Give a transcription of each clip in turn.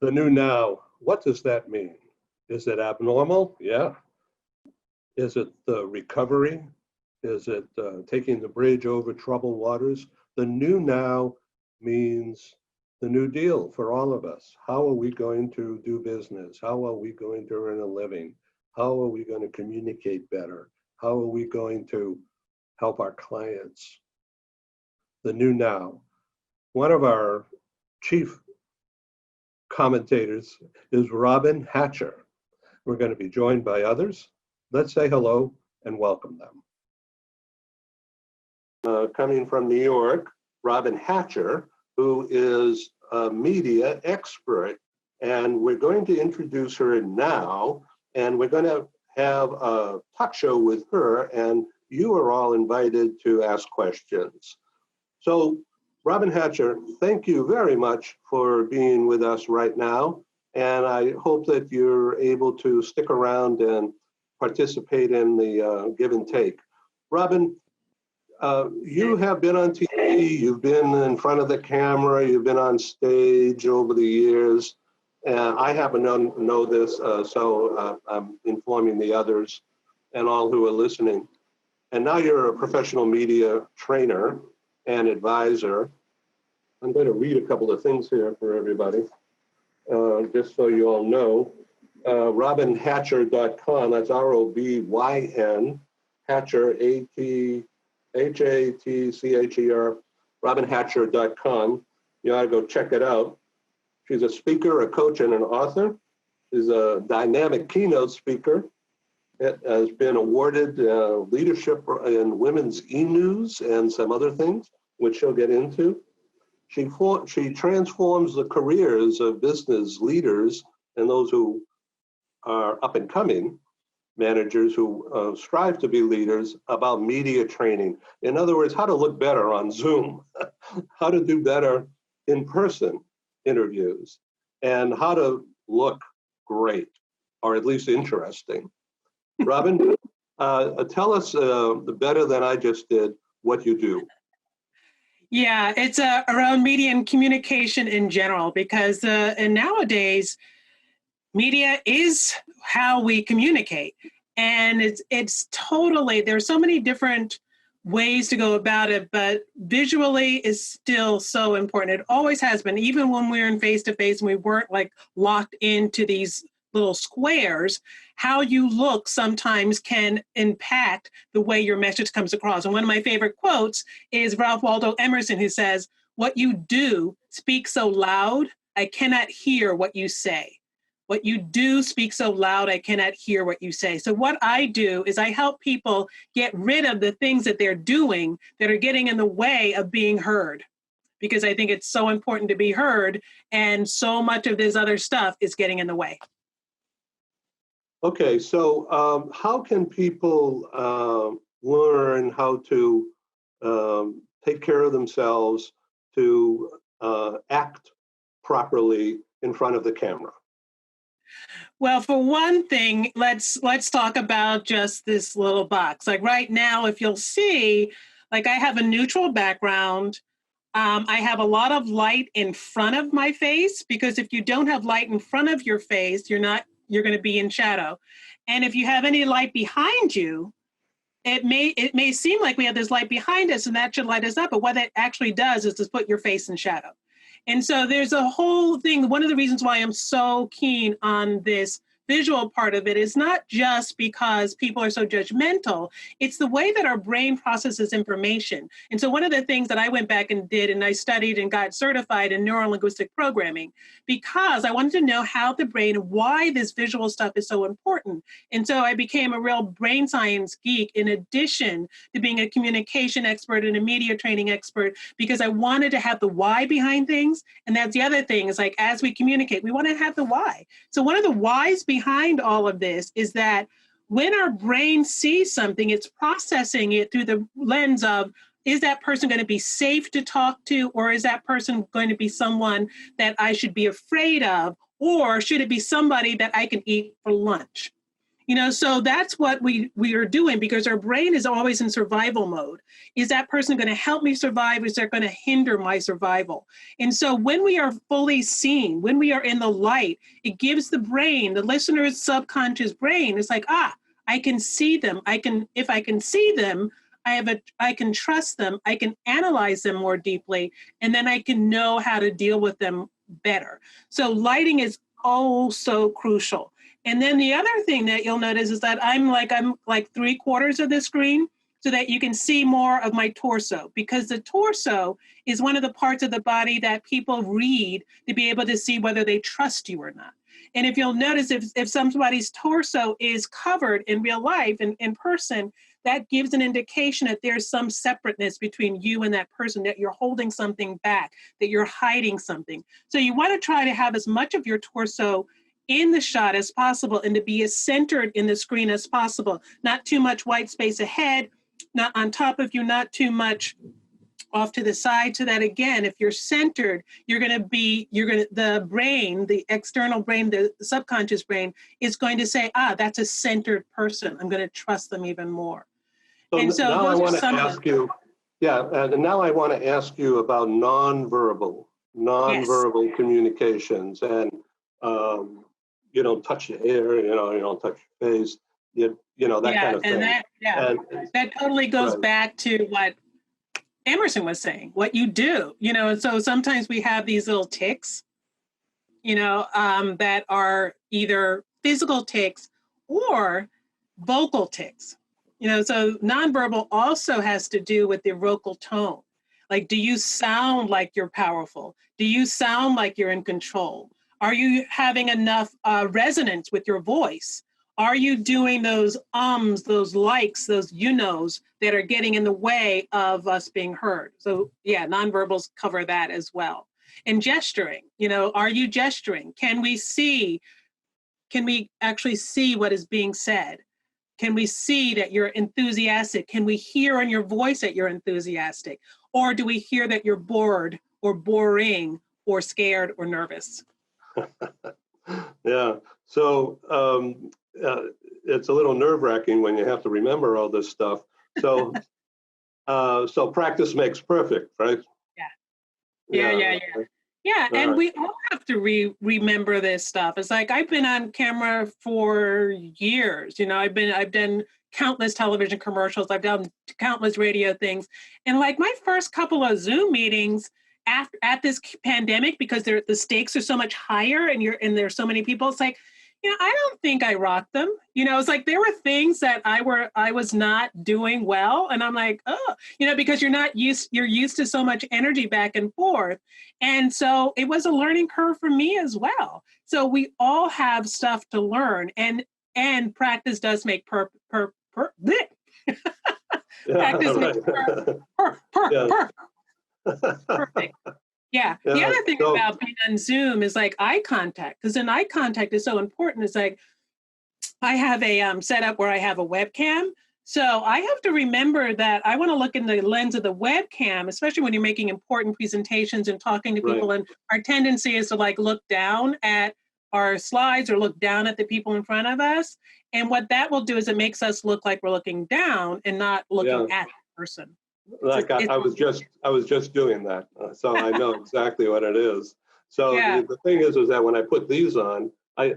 The new now, what does that mean? Is it abnormal? Yeah. Is it the recovery? Is it taking the bridge over troubled waters? The new now means the new deal for all of us. How are we going to do business? How are we going to earn a living? How are we going to communicate better? How are we going to help our clients? The new now. One of our chief commentators is Robyn Hatcher. We're going to be joined by others. Let's say hello and welcome them. Coming from New York, Robyn Hatcher, who is a media expert, and we're going to introduce her now, and we're going to have a talk show with her, and you are all invited to ask questions. So, Robyn Hatcher, thank you very much for being with us right now, and I hope that you're able to stick around and participate in the give and take. Robyn, you have been on TV, you've been in front of the camera, you've been on stage over the years, and I happen to know this, so I'm informing the others and all who are listening. And now you're a professional media trainer and advisor. I'm going to read a couple of things here for everybody, just so you all know. RobynHatcher.com, that's ROBYN, Hatcher, HATCHER, RobynHatcher.com. You ought to go check it out. She's a speaker, a coach, and an author. She's a dynamic keynote speaker. It has been awarded leadership in women's e-news and some other things, which she'll get into. She transforms the careers of business leaders and those who are up and coming managers who strive to be leaders about media training. In other words, how to look better on Zoom, how to do better in-person interviews, and how to look great, or at least interesting. Robyn, tell us better than I just did what you do. Yeah, it's around media and communication in general, because and nowadays, media is how we communicate. And it's totally, there's so many different ways to go about it, but visually is still so important. It always has been, even when we were in face-to-face and we weren't like locked into these little squares, how you look sometimes can impact the way your message comes across. And one of my favorite quotes is Ralph Waldo Emerson, who says, "What you do speaks so loud, I cannot hear what you say. What you do speaks so loud, I cannot hear what you say." So what I do is I help people get rid of the things that they're doing that are getting in the way of being heard, because I think it's so important to be heard, and so much of this other stuff is getting in the way. Okay, so how can people learn how to take care of themselves, to act properly in front of the camera? Well, for one thing, let's talk about just this little box. Like right now, if you'll see, like I have a neutral background. I have a lot of light in front of my face, because if you don't have light in front of your face, you're going to be in shadow. And if you have any light behind you, it may seem like we have this light behind us and that should light us up, but what it actually does is to put your face in shadow. And so there's a whole thing. One of the reasons why I'm so keen on this visual part of it is not just because people are so judgmental, it's the way that our brain processes information. And so one of the things that I went back and did, and I studied and got certified in neuro-linguistic programming, because I wanted to know how the brain, why this visual stuff is so important. And so I became a real brain science geek in addition to being a communication expert and a media training expert, because I wanted to have the why behind things. And that's the other thing, is like, as we communicate, we want to have the why. So one of the whys behind all of this is that when our brain sees something, it's processing it through the lens of, is that person going to be safe to talk to, or is that person going to be someone that I should be afraid of, or should it be somebody that I can eat for lunch? So that's what we are doing, because our brain is always in survival mode. Is that person going to help me survive? Is that going to hinder my survival? And so when we are fully seen, when we are in the light, it gives the brain, the listener's subconscious brain, it's like, I can see them. If I can see them, I can trust them. I can analyze them more deeply, and then I can know how to deal with them better. So lighting is so crucial. And then the other thing that you'll notice is that I'm like 3/4 of the screen, so that you can see more of my torso, because the torso is one of the parts of the body that people read to be able to see whether they trust you or not. And if you'll notice, if somebody's torso is covered in real life and in person, that gives an indication that there's some separateness between you and that person, that you're holding something back, that you're hiding something. So you want to try to have as much of your torso in the shot as possible, and to be as centered in the screen as possible. Not too much white space ahead, not on top of you, not too much off to the side, so that again, if you're centered, the brain, the external brain, the subconscious brain is going to say, that's a centered person. I'm going to trust them even more. So now I want to ask you, and now I want to ask you about nonverbal communications, and you don't touch your hair, you don't touch your face, that kind of thing. That totally goes back to what Emerson was saying, what you do, and so sometimes we have these little tics, that are either physical tics or vocal tics. So nonverbal also has to do with the vocal tone. Like, do you sound like you're powerful? Do you sound like you're in control? Are you having enough resonance with your voice? Are you doing those those likes, those knows that are getting in the way of us being heard? So nonverbals cover that as well. And gesturing, are you gesturing? Can we actually see what is being said? Can we see that you're enthusiastic? Can we hear in your voice that you're enthusiastic? Or do we hear that you're bored or boring or scared or nervous? Yeah. So it's a little nerve-wracking when you have to remember all this stuff. So so practice makes perfect, right? Yeah, and we all have to remember this stuff. It's like, I've been on camera for years. I've done countless television commercials. I've done countless radio things. And like my first couple of Zoom meetings at this pandemic, because the stakes are so much higher and there's so many people, it's like, I don't think I rocked them. It's like there were things that I was not doing well. And I'm like, because you're used to so much energy back and forth. And so it was a learning curve for me as well. So we all have stuff to learn, and practice does make practice makes perfect. Yeah. The other thing about being on Zoom is like eye contact, because then eye contact is so important. It's like, I have a setup where I have a webcam. So I have to remember that I want to look in the lens of the webcam, especially when you're making important presentations and talking to people. And our tendency is to like look down at our slides or look down at the people in front of us. And what that will do is it makes us look like we're looking down and not looking at the person. Like I was just doing that, so I know exactly what it is. So the thing is that when I put these on, I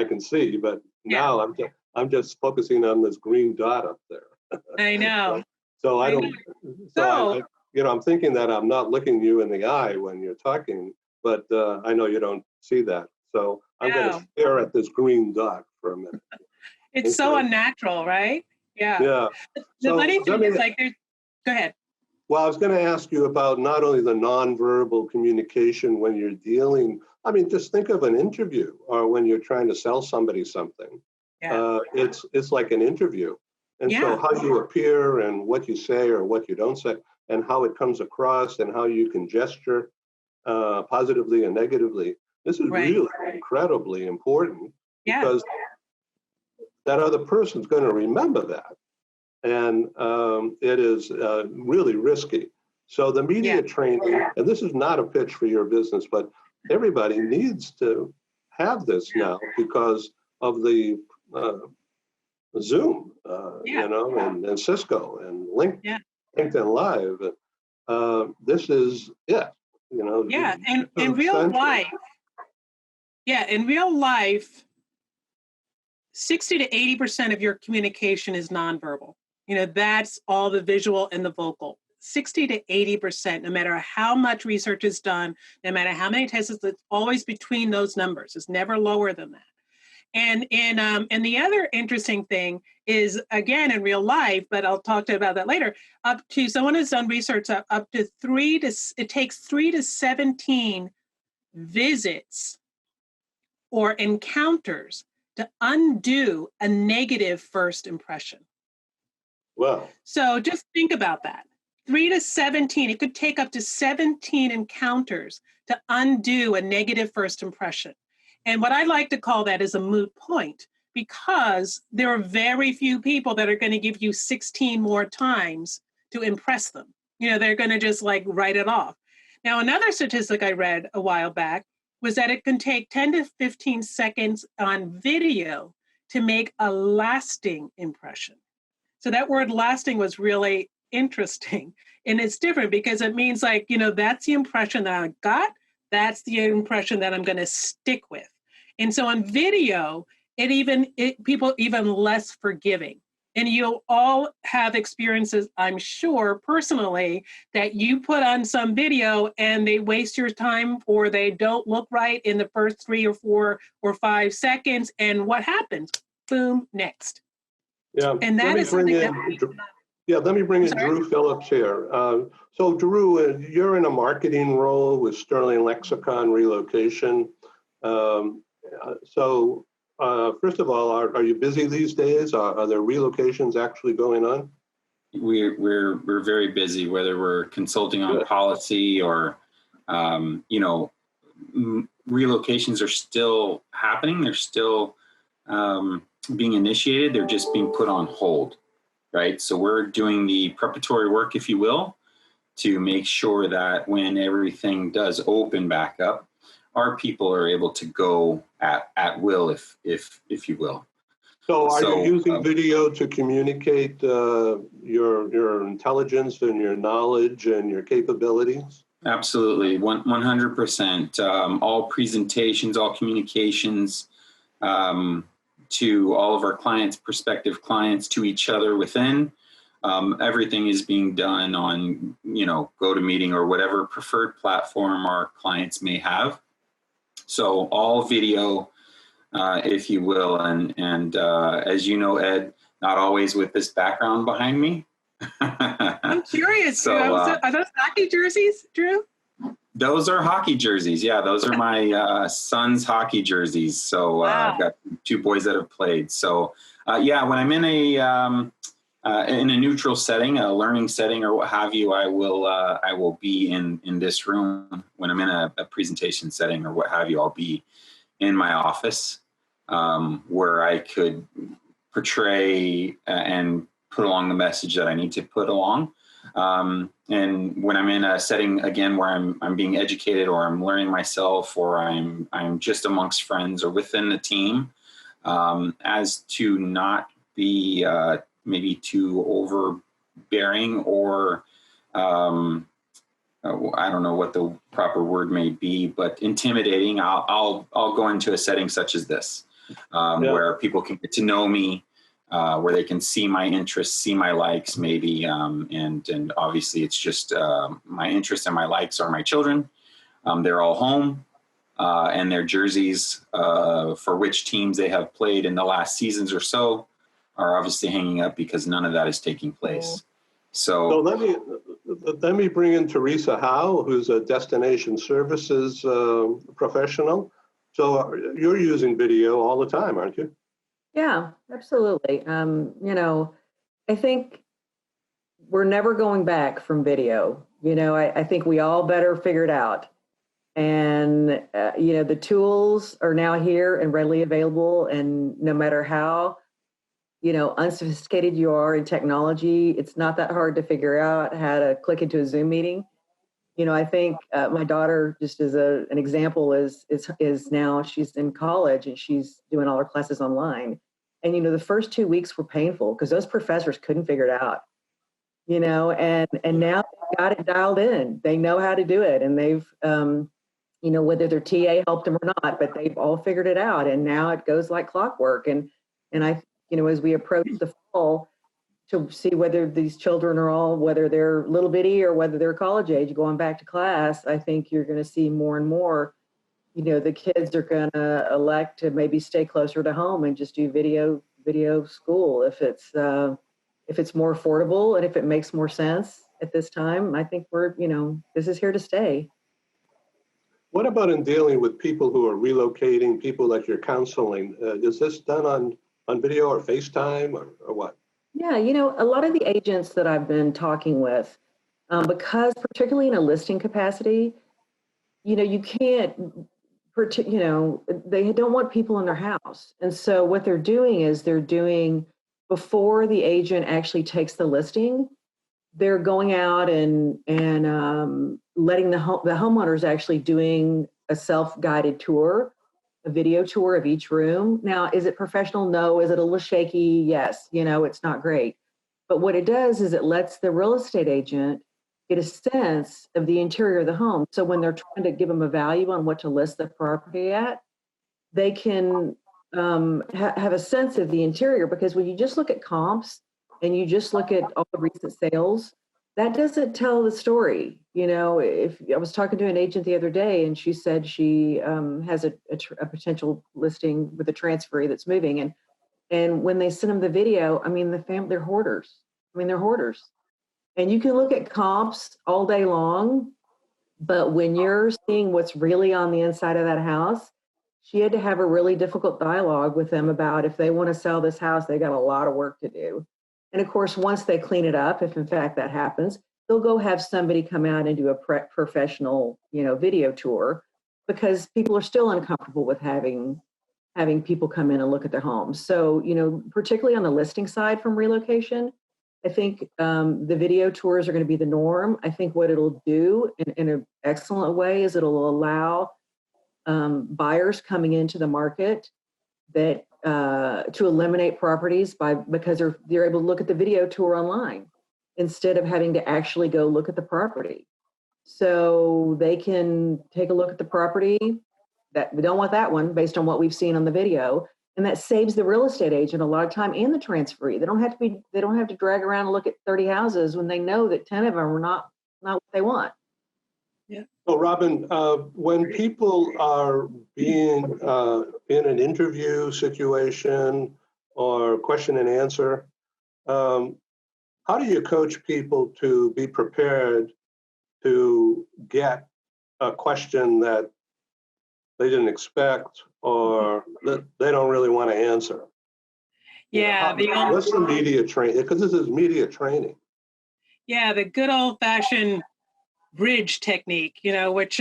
can see, but now I'm just focusing on this green dot up there. I know. So I don't. So I'm thinking that I'm not looking you in the eye when you're talking, but I know you don't see that. So I'm going to stare at this green dot for a minute. It's so unnatural, right? Yeah. Yeah. The funny thing is, like, go ahead. Well, I was going to ask you about not only the nonverbal communication when you're dealing, just think of an interview or when you're trying to sell somebody something. Yeah. It's like an interview. And so how you appear and what you say or what you don't say and how it comes across and how you can gesture positively and negatively. This is really incredibly important because that other person's going to remember that. And it is really risky. So the media training, and this is not a pitch for your business, but everybody needs to have this now because of the Zoom, Yeah. and Cisco and Yeah. LinkedIn Live. This is it, Yeah. And in real essential. life, in real life, 60 to 80% of your communication is nonverbal. That's all the visual and the vocal. 60 to 80%, no matter how much research is done, no matter how many tests, it's always between those numbers. It's never lower than that. And the other interesting thing is, again, in real life, but I'll talk to you about that later, someone has done research up to it takes 3 to 17 visits or encounters to undo a negative first impression. Wow. So just think about that. 3 to 17, it could take up to 17 encounters to undo a negative first impression. And what I like to call that is a moot point, because there are very few people that are going to give you 16 more times to impress them. They're going to just write it off. Now, another statistic I read a while back was that it can take 10 to 15 seconds on video to make a lasting impression. So that word lasting was really interesting. And it's different because it means that's the impression that I got. That's the impression that I'm going to stick with. And so on video, people even less forgiving. And you'll all have experiences, I'm sure, personally, that you put on some video and they waste your time, or they don't look right in the first 3 or 4 or 5 seconds. And what happens? Boom, next. Yeah. And that is something that... Let me bring in Drew Phillips here. So Drew, you're in a marketing role with Sterling Lexicon Relocation. First of all, are you busy these days? Are there relocations actually going on? We're very busy, whether we're consulting on policy or, relocations are still happening. They're still being initiated. They're just being put on hold, right? So we're doing the preparatory work, if you will, to make sure that when everything does open back up, our people are able to go at will, if you will. So are you using video to communicate your intelligence and your knowledge and your capabilities? Absolutely, 100%. All presentations, all communications to all of our clients, prospective clients, to each other within. Everything is being done on, GoToMeeting or whatever preferred platform our clients may have. So all video, if you will, and as you know, Ed, not always with this background behind me. I'm curious. So, are those hockey jerseys, Drew? Those are hockey jerseys. Yeah, those are my son's hockey jerseys. So wow. I've got 2 boys that have played. So when I'm in a neutral setting, a learning setting, or what have you, I will be in this room. When I'm in a presentation setting or what have you, I'll be in my office where I could portray and put along the message that I need to put along. And when I'm in a setting again where I'm being educated, or I'm learning myself, or I'm just amongst friends or within the team, as to not be maybe too overbearing or I don't know what the proper word may be, but intimidating. I'll go into a setting such as this, where people can get to know me, where they can see my interests, see my likes, maybe, and obviously it's just my interests and my likes are my children. They're all home, and their jerseys for which teams they have played in the last seasons or so are obviously hanging up, because none of that is taking place. So let me bring in Teresa Howe, who's a destination services professional. So you're using video all the time, aren't you? Yeah, absolutely. I think we're never going back from video. I think we all better figure it out. And, the tools are now here and readily available. And no matter how, unsophisticated you are in technology, it's not that hard to figure out how to click into a Zoom meeting. I think my daughter, just as an example, is now she's in college and she's doing all her classes online. And, the first 2 weeks were painful because those professors couldn't figure it out, and now they've got it dialed in. They know how to do it. And they've, whether their TA helped them or not, but they've all figured it out. And now it goes like clockwork. And I, as we approach the fall, to see whether these children are all, whether they're little bitty or whether they're college age going back to class, I think you're going to see more and more, the kids are going to elect to maybe stay closer to home and just do video school if it's more affordable and if it makes more sense at this time. I think this is here to stay. What about in dealing with people who are relocating, people that you're counseling? Is this done on video or FaceTime or what? Yeah, a lot of the agents that I've been talking with, because particularly in a listing capacity, you can't, they don't want people in their house. And so what they're doing is before the agent actually takes the listing, they're going out and letting the homeowners actually doing a self-guided tour, a video tour of each room. Now, is it professional? No. Is it a little shaky? Yes. It's not great. But what it does is it lets the real estate agent get a sense of the interior of the home. So when they're trying to give them a value on what to list the property at, they can have a sense of the interior, because when you just look at comps and you just look at all the recent sales, that doesn't tell the story. If I was talking to an agent the other day and she said she has a potential listing with a transferee that's moving, and when they send them the video, they're hoarders. They're hoarders. And you can look at comps all day long, but when you're seeing what's really on the inside of that house, she had to have a really difficult dialogue with them about if they want to sell this house, they got a lot of work to do. And of course, once they clean it up, if in fact that happens, they'll go have somebody come out and do a professional, video tour, because people are still uncomfortable with having people come in and look at their homes. So, particularly on the listing side from relocation, I think the video tours are going to be the norm. I think what it'll do in an excellent way is it'll allow buyers coming into the market that to eliminate properties because they're able to look at the video tour online instead of having to actually go look at the property. So they can take a look at the property that we don't want that one based on what we've seen on the video. And that saves the real estate agent a lot of time and the transferee. They don't have to drag around and look at 30 houses when they know that 10 of them are not what they want. Yeah. So Robyn, when people are being in an interview situation or question and answer, how do you coach people to be prepared to get a question that they didn't expect or that they don't really want to answer? Yeah. What's the media training? Because this is media training. Yeah, the good old-fashioned bridge technique, which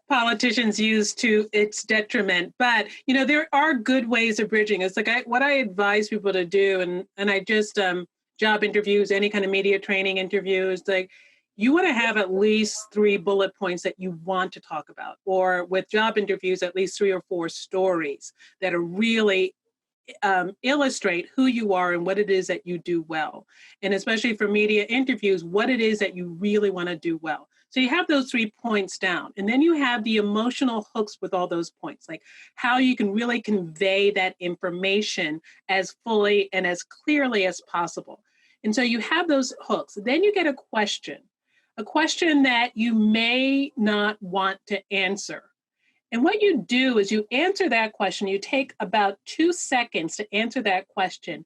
politicians use to its detriment. But, there are good ways of bridging. It's like what I advise people to do, and I just job interviews, any kind of media training interviews, like you want to have at least 3 bullet points that you want to talk about, or with job interviews, at least 3 or 4 stories that are really illustrate who you are and what it is that you do well. And especially for media interviews, what it is that you really want to do well. So you have those 3 points down, and then you have the emotional hooks with all those points, like how you can really convey that information as fully and as clearly as possible. And so you have those hooks. Then you get a question that you may not want to answer. And what you do is you answer that question. You take about 2 seconds to answer that question.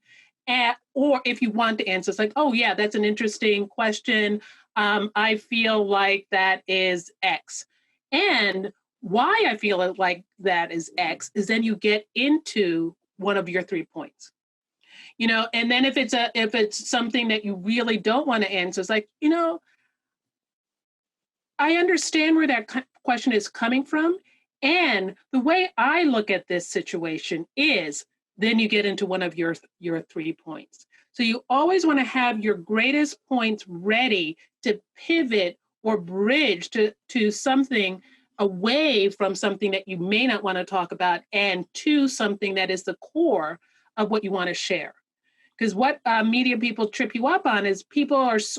Or if you want to answer, it's like, oh, yeah, that's an interesting question. I feel like that is X. And why I feel like that is X is then you get into one of your 3 points. And then if it's something that you really don't want to answer, it's like, I understand where that question is coming from. And the way I look at this situation is, then you get into one of your 3 points. So you always want to have your greatest points ready to pivot or bridge to something away from something that you may not want to talk about and to something that is the core of what you want to share. Because what media people trip you up on is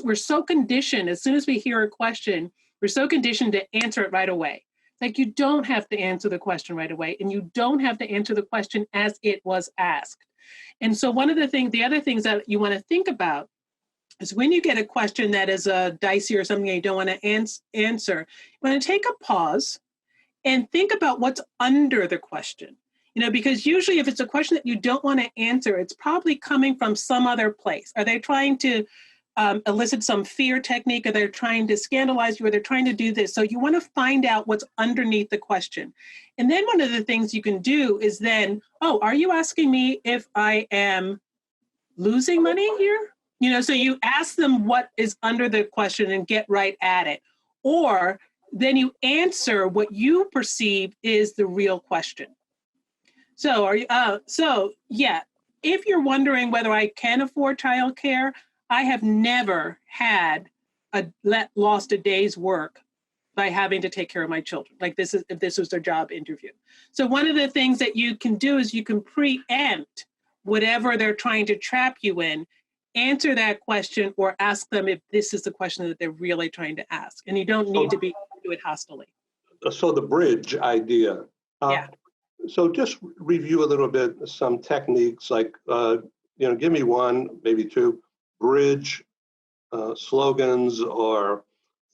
we're so conditioned, as soon as we hear a question, we're so conditioned to answer it right away. Like, you don't have to answer the question right away, and you don't have to answer the question as it was asked. And so the other things that you want to think about is when you get a question that is dicey or something that you don't want to answer, you want to take a pause and think about what's under the question. Because usually if it's a question that you don't want to answer, it's probably coming from some other place. Are they trying to elicit some fear technique? Are they trying to scandalize you? Or they're trying to do this? So you want to find out what's underneath the question. And then one of the things you can do is then, are you asking me if I am losing money here? So you ask them what is under the question and get right at it. Or then you answer what you perceive is the real question. So if you're wondering whether I can afford childcare, I have never lost a day's work by having to take care of my children. Like, if this was their job interview. So one of the things that you can do is you can preempt whatever they're trying to trap you in, answer that question, or ask them if this is the question that they're really trying to ask. And you don't need to do it hostily. So the bridge idea. Yeah. So just review a little bit some techniques, like, give me one, maybe two, bridge slogans or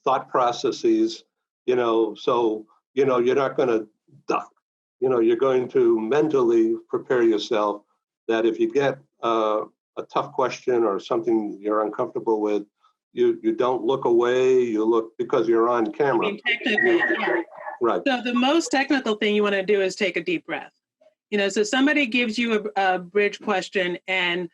thought processes, so, you're not going to duck, you're going to mentally prepare yourself that if you get a tough question or something you're uncomfortable with, you don't look away, you look, because you're on camera. Technically, yeah. Right. So the most technical thing you want to do is take a deep breath. So somebody gives you a bridge question, and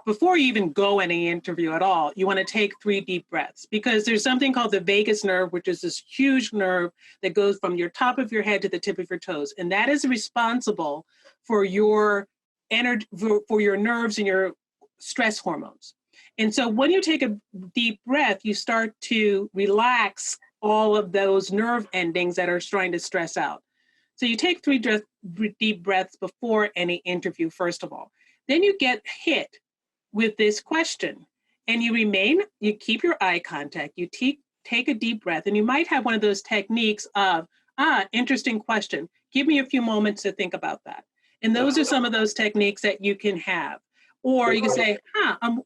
before you even go any interview at all, you want to take 3 deep breaths, because there's something called the vagus nerve, which is this huge nerve that goes from your top of your head to the tip of your toes. And that is responsible for your energy, for your nerves and your stress hormones. And so when you take a deep breath, you start to relax all of those nerve endings that are trying to stress out. So you take 3 deep breaths before any interview, first of all. Then you get hit with this question, and you keep your eye contact, you take a deep breath, and you might have one of those techniques of, interesting question. Give me a few moments to think about that. And those are some of those techniques that you can have. Or you can say,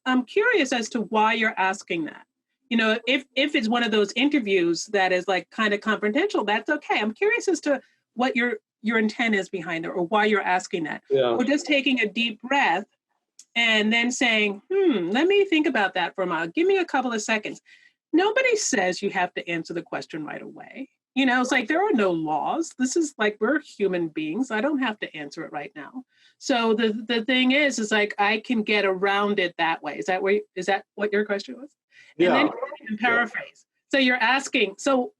I'm curious as to why you're asking that. If it's one of those interviews that is like kind of confrontational, that's okay. I'm curious as to what your intent is behind it, or why you're asking that. Yeah. Or just taking a deep breath and then saying, let me think about that for a moment. Give me a couple of seconds. Nobody says you have to answer the question right away. It's like, there are no laws. This is like, we're human beings. I don't have to answer it right now. So the thing is like, I can get around it that way. Is that what your question was? Yeah. And then you can paraphrase. So you're asking, so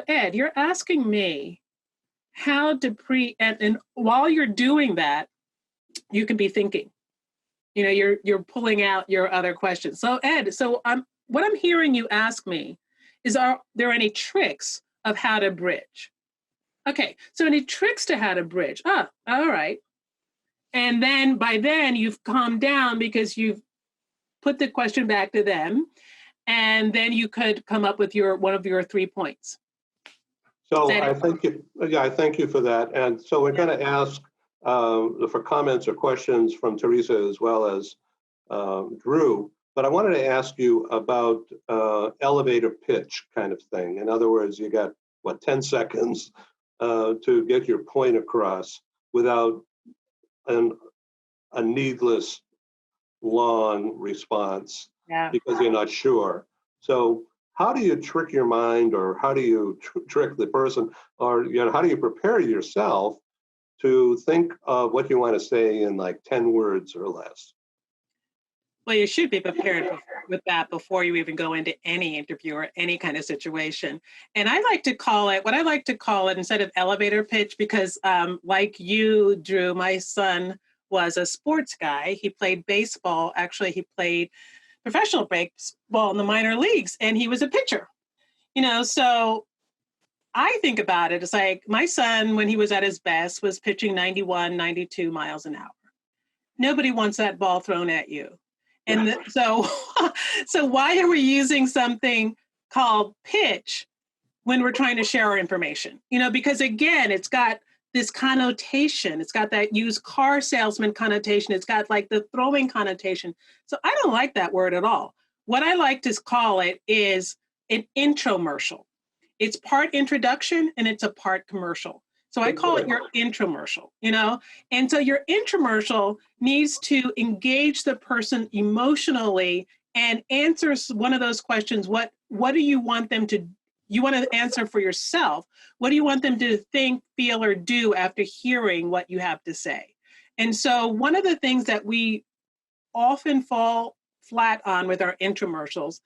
Ed, you're asking me how to and while you're doing that, you can be thinking, you're pulling out your other questions. So Ed, what I'm hearing you ask me is, are there any tricks of how to bridge? Okay, so any tricks to how to bridge? All right. And then by then you've calmed down because you've put the question back to them, and then you could come up with one of your 3 points. So I thank you for that. And so we're going to ask for comments or questions from Teresa as well as Drew. But I wanted to ask you about elevator pitch kind of thing. In other words, you got, 10 seconds to get your point across without a needless long response because you're not sure. So how do you trick your mind, or how do you trick the person, or how do you prepare yourself to think of what you want to say in like 10 words or less? Well, you should be prepared with that before you even go into any interview or any kind of situation. And I like to call it, instead of elevator pitch, because like you, Drew, my son was a sports guy. He played baseball. Actually, he played professional baseball in the minor leagues, and he was a pitcher. So I think about it, it's like my son, when he was at his best, was pitching 91, 92 miles an hour. Nobody wants that ball thrown at you. And so, so why are we using something called pitch when we're trying to share our information? You know, because again, it's got this connotation. It's got that used car salesman connotation. It's got like the throwing connotation. So I don't like that word at all. What I like to call it is an intromercial. It's part introduction and it's a part commercial. So I call it your intromercial, you know? And so your intromercial needs to engage the person emotionally and answer one of those questions. What do you want them to, you want to answer for yourself? What do you want them to think, feel, or do after hearing what you have to say? And so one of the things that we often fall flat on with our intromercials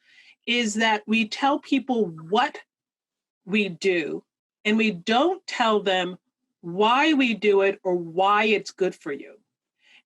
is that we tell people what we do, and we don't tell them why we do it or why it's good for you.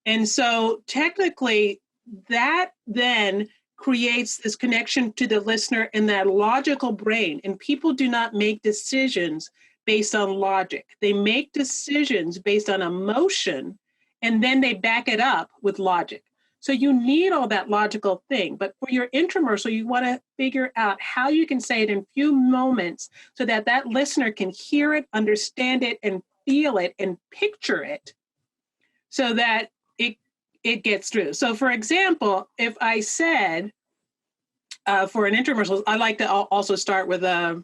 And so technically that then creates this connection to the listener in that logical brain. And people do not make decisions based on logic. They make decisions based on emotion, and then they back it up with logic. So you need all that logical thing. But for your intramural, you want to figure out how you can say it in few moments so that that listener can hear it, understand it, and feel it, and picture it so that it gets through. So for example, if I said, for an intramural, I like to also start with a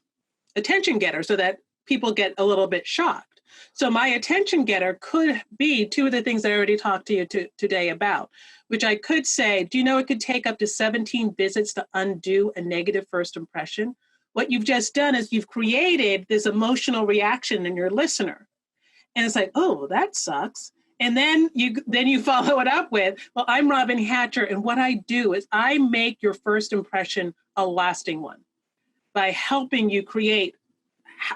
attention getter so that people get a little bit shocked. So my attention getter could be two of the things I already talked to you today about, which I could say, do you know it could take up to 17 visits to undo a negative first impression? What you've just done is you've created this emotional reaction in your listener. And it's like, oh, that sucks. And then you follow it up with, well, I'm Robyn Hatcher, and what I do is I make your first impression a lasting one by helping you create,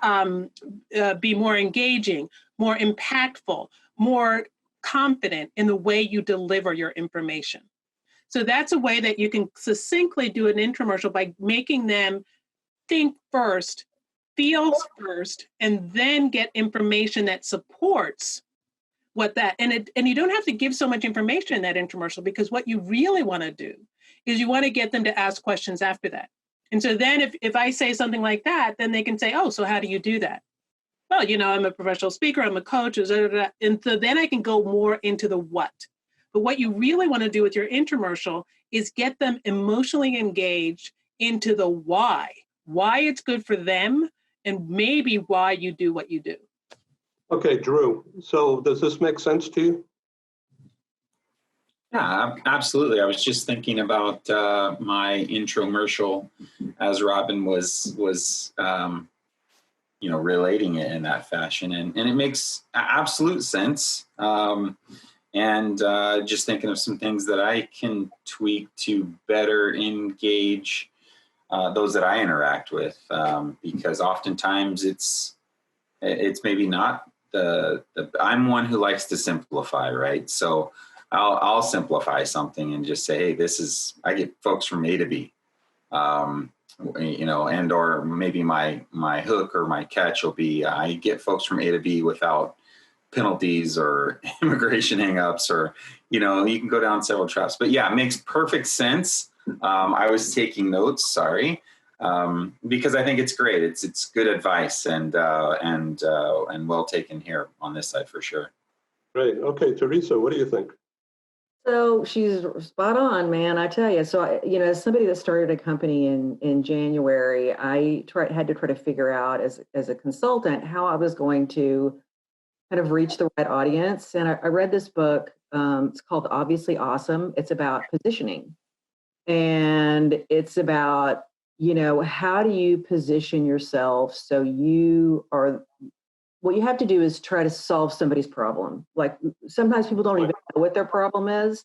be more engaging, more impactful, more confident in the way you deliver your information. So that's a way that you can succinctly do an intramural by making them think first, feel first, and then get information that supports what that, and you don't have to give so much information in that intramural, because what you really want to do is you want to get them to ask questions after that. And so then if I say something like that, then they can say, oh, so how do you do that? Well, you know, I'm a professional speaker, I'm a coach, and so then I can go more into the what. But what you really want to do with your intramural is get them emotionally engaged into the why it's good for them, and maybe why you do what you do. Okay, Drew, so does this make sense to you? Yeah, absolutely. I was just thinking about my intromercial as Robyn was relating it in that fashion, and it makes absolute sense. And just thinking of some things that I can tweak to better engage those that I interact with, because oftentimes it's maybe not I'm one who likes to simplify, right? So I'll simplify something and just say, hey, I get folks from A to B, and or maybe my hook or my catch will be, I get folks from A to B without penalties or immigration hangups, or, you can go down several traps. But yeah, it makes perfect sense. I was taking notes, sorry. Because I think it's great. It's good advice and well taken here on this side for sure. Right. Okay, Teresa, what do you think? So she's spot on, man. I tell you. So as somebody that started a company in January, I had to try to figure out as a consultant how I was going to kind of reach the right audience. And I read this book. It's called Obviously Awesome. It's about positioning, and it's about how do you position yourself so what you have to do is try to solve somebody's problem. Like sometimes people don't even know what their problem is,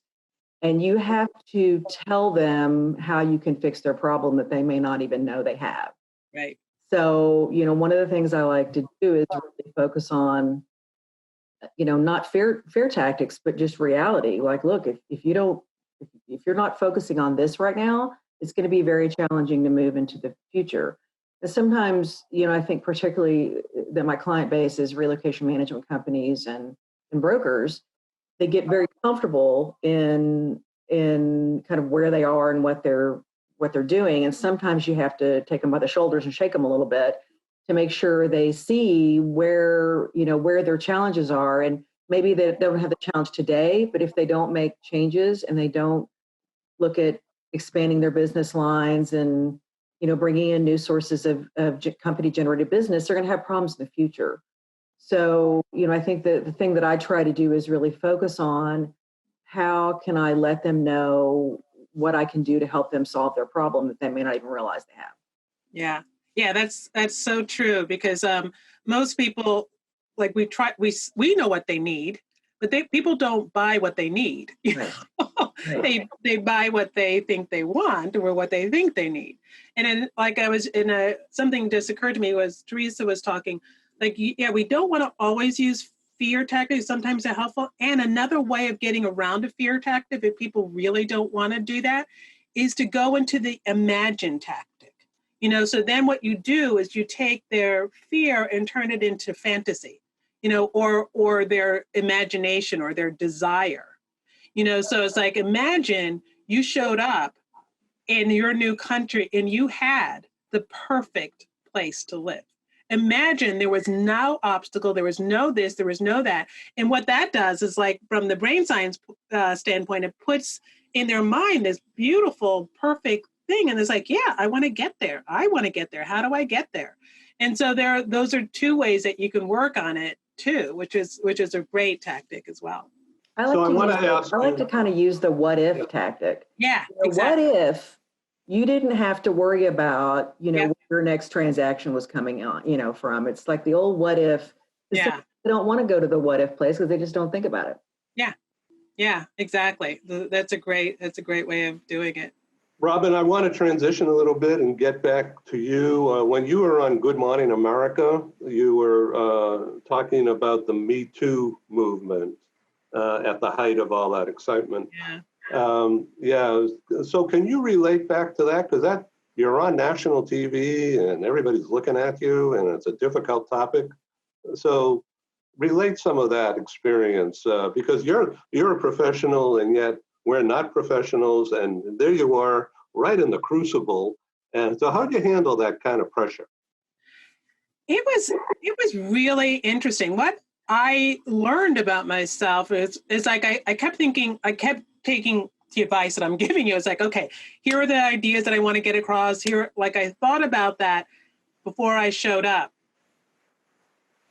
and you have to tell them how you can fix their problem that they may not even know they have. Right. So, one of the things I like to do is really focus on, not fear tactics, but just reality. Like, look, if you're not focusing on this right now, it's going to be very challenging to move into the future. sometimes, I think particularly that my client base is relocation management companies and brokers. They get very comfortable in kind of where they are and what they're doing. And sometimes you have to take them by the shoulders and shake them a little bit to make sure they see where their challenges are. And maybe they don't have the challenge today, but if they don't make changes and they don't look at expanding their business lines and, bringing in new sources of company generated business, they're going to have problems in the future. So, I think that the thing that I try to do is really focus on how can I let them know what I can do to help them solve their problem that they may not even realize they have. Yeah. Yeah, that's so true, because most people, like, we know what they need, but people don't buy what they need. Right. Right. They buy what they think they want or what they think they need. And then, like, something just occurred to me was Teresa was talking, like, yeah, we don't want to always use fear tactics. Sometimes they're helpful. And another way of getting around a fear tactic, if people really don't want to do that, is to go into the imagine tactic. So then what you do is you take their fear and turn it into fantasy, or their imagination or their desire. So it's like, imagine you showed up in your new country and you had the perfect place to live. Imagine there was no obstacle, there was no this, there was no that. And what that does is, like, from the brain science standpoint, it puts in their mind this beautiful, perfect thing. And it's like, yeah, I want to get there. I want to get there. How do I get there? And so those are two ways that you can work on it too, which is a great tactic as well. I like to kind of use the what if tactic. Yeah, exactly. What if you didn't have to worry about, where your next transaction was coming on, from? It's like the old what if. Yeah. They don't want to go to the what if place because they just don't think about it. Yeah. Yeah, exactly. That's a great way of doing it. Robyn, I want to transition a little bit and get back to you. When you were on Good Morning America, you were talking about the Me Too movement at the height of all that excitement. Yeah. So can you relate back to that? Because you're on national TV and everybody's looking at you, and it's a difficult topic. So relate some of that experience, because you're a professional and yet we're not professionals, and there you are right in the crucible. And so how'd you handle that kind of pressure? It was really interesting. What I learned about myself is like, I kept taking the advice that I'm giving you. It's like, okay, here are the ideas that I want to get across here. Like, I thought about that before I showed up.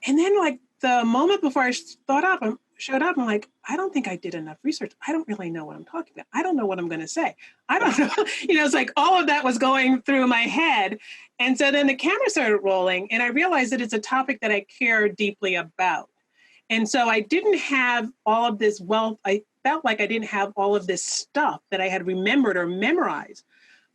And then, like, the moment before I showed up, I'm like, I don't think I did enough research. I don't really know what I'm talking about. I don't know what I'm going to say. I don't know. It's like all of that was going through my head. And so then the camera started rolling, and I realized that it's a topic that I care deeply about. And so I didn't have all of this wealth. I felt like I didn't have all of this stuff that I had remembered or memorized.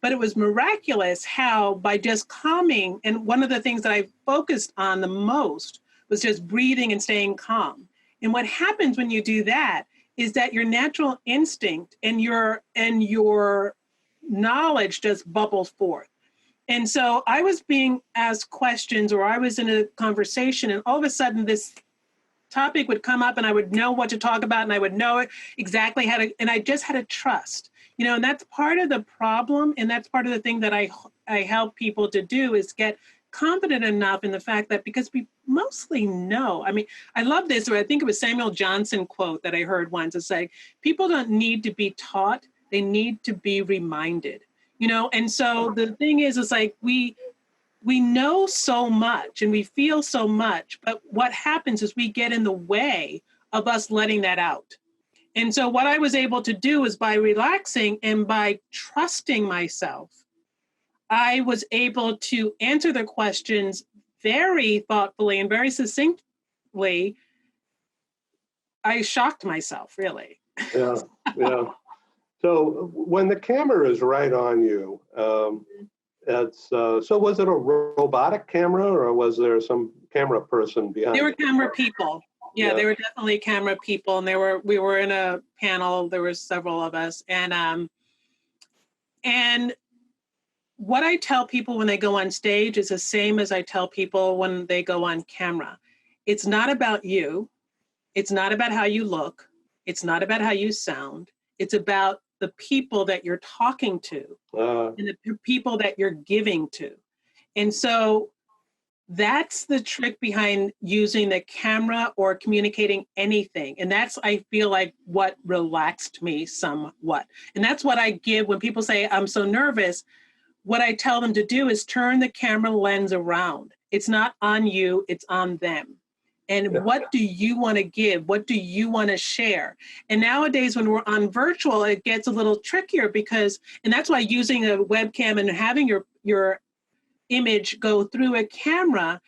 But it was miraculous how, by just calming, and one of the things that I focused on the most was just breathing and staying calm. And what happens when you do that is that your natural instinct and your knowledge just bubbles forth. And so I was being asked questions, or I was in a conversation, and all of a sudden this topic would come up and I would know what to talk about, and I would know exactly how to, and I just had to trust, and that's part of the problem. And that's part of the thing that I help people to do, is get confident enough in the fact that, because we mostly know, I mean, I love this, or I think it was Samuel Johnson quote that I heard once. It's like, people don't need to be taught, they need to be reminded, and so the thing is, it's like, we know so much and we feel so much, but what happens is we get in the way of us letting that out. And so what I was able to do is, by relaxing and by trusting myself, I was able to answer the questions very thoughtfully and very succinctly. I shocked myself, really. Yeah. So when the camera is right on you, so was it a robotic camera, or was there some camera person behind? There were camera people. Yeah, they were definitely camera people, and we were in a panel. There were several of us, and what I tell people when they go on stage is the same as I tell people when they go on camera. It's not about you. It's not about how you look. It's not about how you sound. It's about the people that you're talking to and the people that you're giving to. And so that's the trick behind using the camera or communicating anything. And that's, I feel like, what relaxed me somewhat. And that's what I give when people say, I'm so nervous. What I tell them to do is turn the camera lens around. It's not on you, it's on them. And what do you want to give? What do you want to share? And nowadays, when we're on virtual, it gets a little trickier because, and that's why using a webcam and having your image go through a camera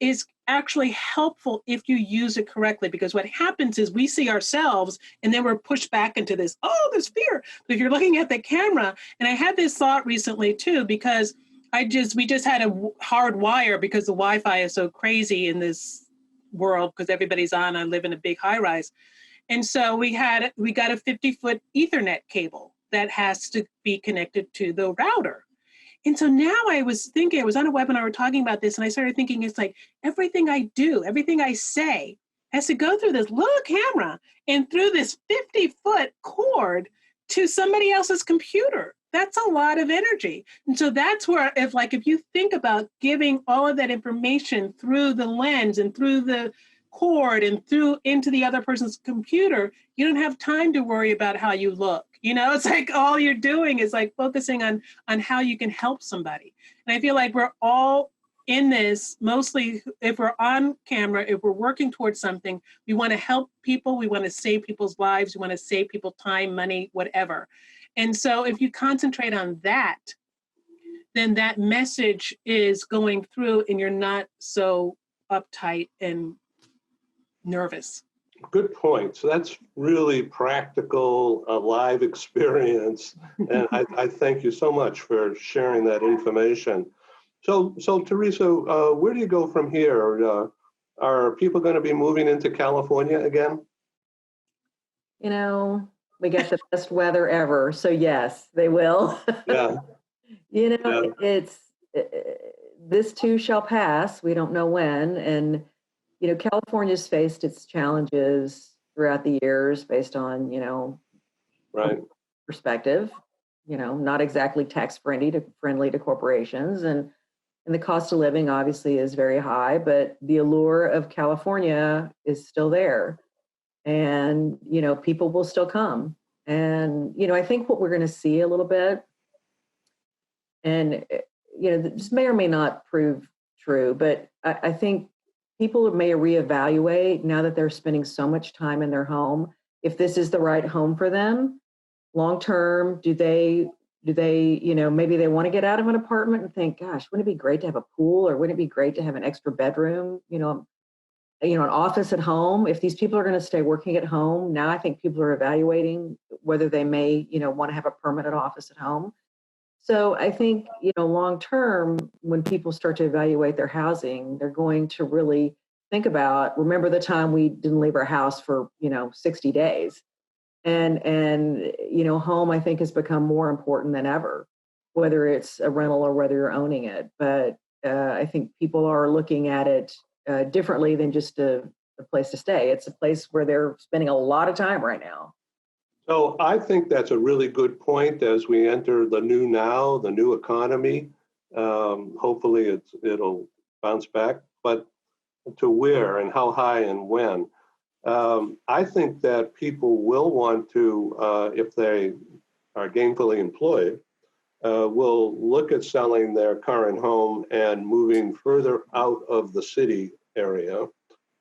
is actually helpful if you use it correctly. Because what happens is we see ourselves and then we're pushed back into this, oh, there's fear. But if you're looking at the camera, and I had this thought recently too, because we just had a hard wire because the Wi-Fi is so crazy in this world because everybody's on. I live in a big high rise. And so we got a 50-foot Ethernet cable that has to be connected to the router. And so now I was on a webinar, we're talking about this, and I started thinking, it's like everything I do, everything I say has to go through this little camera and through this 50-foot cord to somebody else's computer. That's a lot of energy. And so that's where, if you think about giving all of that information through the lens and through the cord and through into the other person's computer, you don't have time to worry about how you look. It's like all you're doing is like focusing on how you can help somebody. And I feel like we're all in this, mostly if we're on camera, if we're working towards something, we want to help people, we want to save people's lives, we want to save people time, money, whatever. And so if you concentrate on that, then that message is going through and you're not so uptight and nervous. Good point. So that's really practical, live experience. And I thank you so much for sharing that information. So Teresa, where do you go from here? Are people going to be moving into California again? We get the best weather ever. So yes, they will. Yeah. It's this too shall pass. We don't know when. And, California's faced its challenges throughout the years based on, right, perspective, not exactly tax friendly to corporations. And the cost of living obviously is very high, but the allure of California is still there. And, people will still come. And, I think what we're going to see a little bit, and, this may or may not prove true, but I think people may reevaluate now that they're spending so much time in their home, if this is the right home for them. Long term, do they, maybe they want to get out of an apartment and think, gosh, wouldn't it be great to have a pool, or wouldn't it be great to have an extra bedroom, an office at home? If these people are going to stay working at home, now I think people are evaluating whether they may, want to have a permanent office at home. So I think, long term, when people start to evaluate their housing, they're going to really think about, remember the time we didn't leave our house for, 60 days. And home, I think, has become more important than ever, whether it's a rental or whether you're owning it. But I think people are looking at it differently than just a place to stay. It's a place where they're spending a lot of time right now. So I think that's a really good point as we enter the new economy. Hopefully it'll bounce back, but to where and how high and when. I think that people will want to, if they are gainfully employed, will look at selling their current home and moving further out of the city area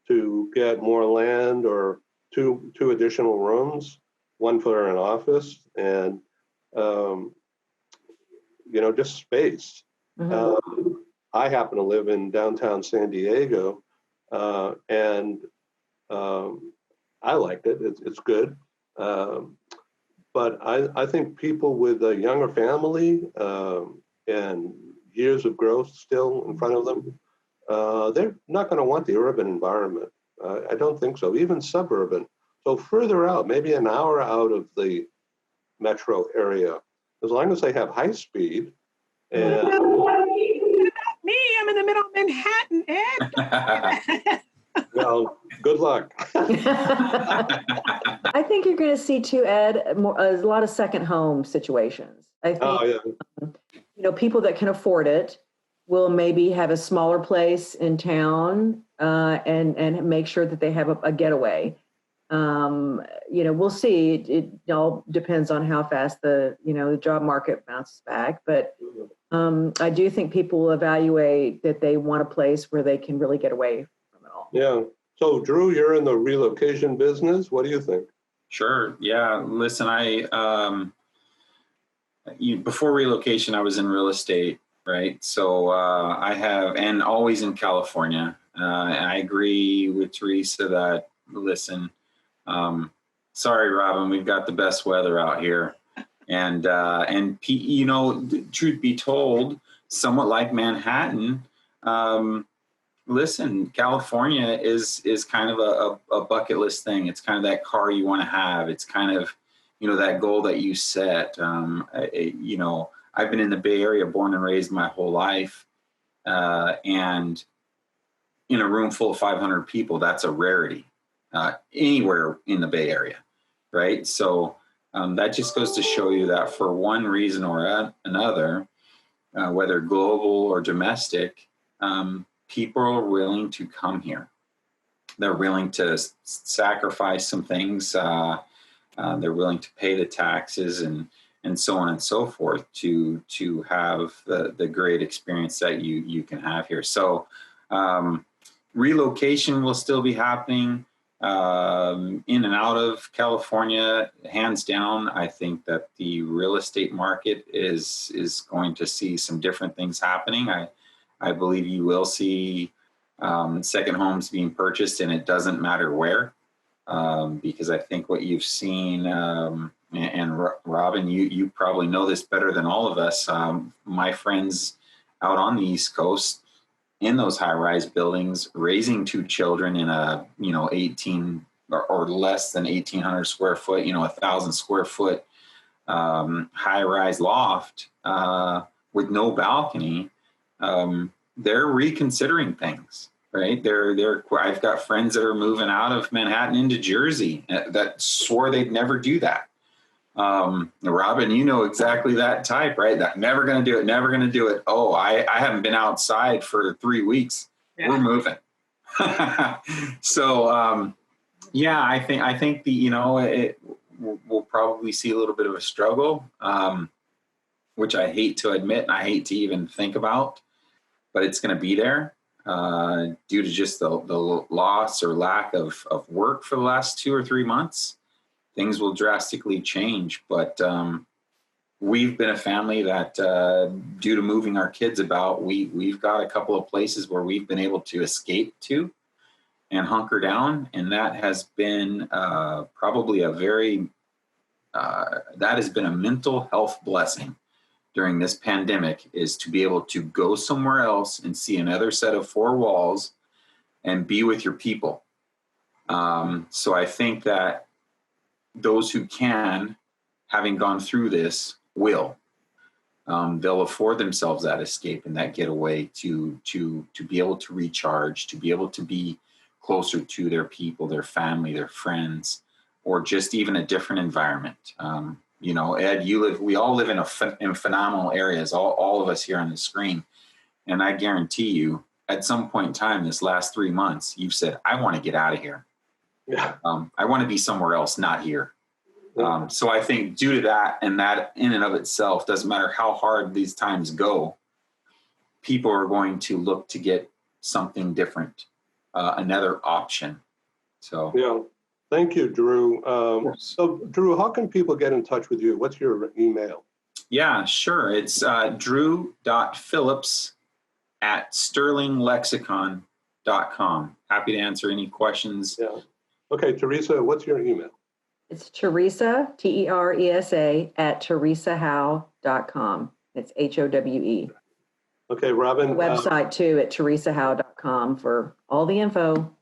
to get more land or two additional rooms, one for an office, and just space. Mm-hmm. I happen to live in downtown San Diego, and I liked it. It's good, but I think people with a younger family and years of growth still in front of them, they're not going to want the urban environment. I don't think so. Even suburban. So further out, maybe an hour out of the metro area, as long as they have high speed, And Me, I'm in the middle of Manhattan, Ed. well, good luck. I think you're going to see too, Ed, a lot of second home situations. I think, Oh, yeah. People that can afford it will maybe have a smaller place in town and make sure that they have a getaway. We'll see. It all depends on how fast the job market bounces back. But I do think people will evaluate that they want a place where they can really get away from it all. Yeah. So, Drew, you're in the relocation business. What do you think? Sure. Yeah. Listen, before relocation, I was in real estate, right? So I have, and always in California. And I agree with Teresa that, listen, sorry, Robyn, we've got the best weather out here. And truth be told, somewhat like Manhattan, listen, California is kind of a bucket list thing. It's kind of that car you want to have. It's kind of, that goal that you set. I've been in the Bay Area, born and raised my whole life. And in a room full of 500 people, that's a rarity anywhere in the Bay Area, right? So that just goes to show you that for one reason or another, whether global or domestic, people are willing to come here. They're willing to sacrifice some things. They're willing to pay the taxes and so on and so forth to have the great experience that you can have here. So relocation will still be happening in and out of California, hands down. I think that the real estate market is going to see some different things happening. I believe you will see second homes being purchased, and it doesn't matter where, because I think what you've seen, and Robyn, you probably know this better than all of us. My friends out on the East Coast in those high-rise buildings, raising two children in a 18 or less than 1,800 square foot, 1,000 square foot high-rise loft with no balcony. They're reconsidering things, right? I've got friends that are moving out of Manhattan into Jersey that swore they'd never do that. Robyn, you know exactly that type, right? That never going to do it, never going to do it. Oh, I haven't been outside for 3 weeks. Yeah. We're moving. So, I think we'll probably see a little bit of a struggle, which I hate to admit and I hate to even think about, but it's going to be there due to just the loss or lack of work for the last 2 or 3 months. Things will drastically change, but we've been a family that, due to moving our kids about, we've got a couple of places where we've been able to escape to and hunker down, and that has been probably that has been a mental health blessing during this pandemic, is to be able to go somewhere else and see another set of four walls and be with your people. So I think that those who can, having gone through this, will. They'll afford themselves that escape and that getaway to be able to recharge, to be able to be closer to their people, their family, their friends, or just even a different environment. Ed, we all live in phenomenal areas, all of us here on the screen. And I guarantee you, at some point in time, this last 3 months, you've said, I want to get out of here. Yeah. I want to be somewhere else, not here. So I think due to that, and that in and of itself, doesn't matter how hard these times go, people are going to look to get something different, another option. So yeah, thank you, Drew. So Drew, how can people get in touch with you? What's your email? Yeah, sure. It's drew.phillips@sterlinglexicon.com. Happy to answer any questions. Yeah. Okay, Teresa, what's your email? It's Teresa, Teresa, @teresahowe.com. It's HOWE. Okay, Robyn. The website too at teresahowe.com for all the info.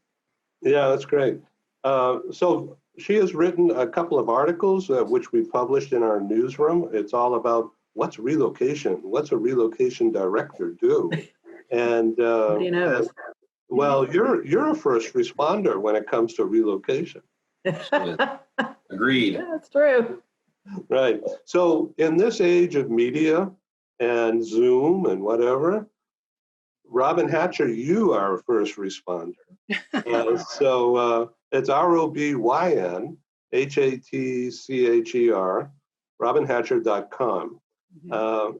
Yeah, that's great. So she has written a couple of articles which we published in our newsroom. It's all about what's relocation? What's a relocation director do? And Nobody knows. well, you're a first responder when it comes to relocation. Agreed. Yeah, that's true. Right. So in this age of media and Zoom and whatever, Robyn Hatcher, you are a first responder. So it's ROBYN HATCHER, robynhatcher.com.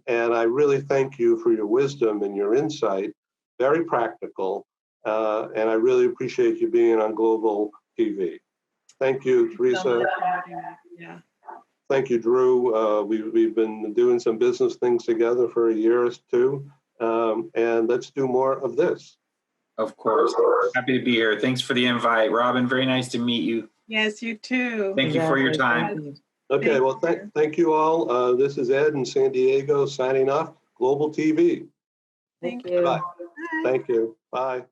And I really thank you for your wisdom and your insight, very practical. And I really appreciate you being on Global TV. Thank you, Teresa. Yeah. Thank you, Drew. We've been doing some business things together for a year or two. And let's do more of this. Of course. Happy to be here. Thanks for the invite, Robyn. Very nice to meet you. Yes, you too. Thank you for your time. Thank you. Okay, well, thank you all. This is Ed in San Diego signing off, Global TV. Thank you. Bye. Thank you. Bye.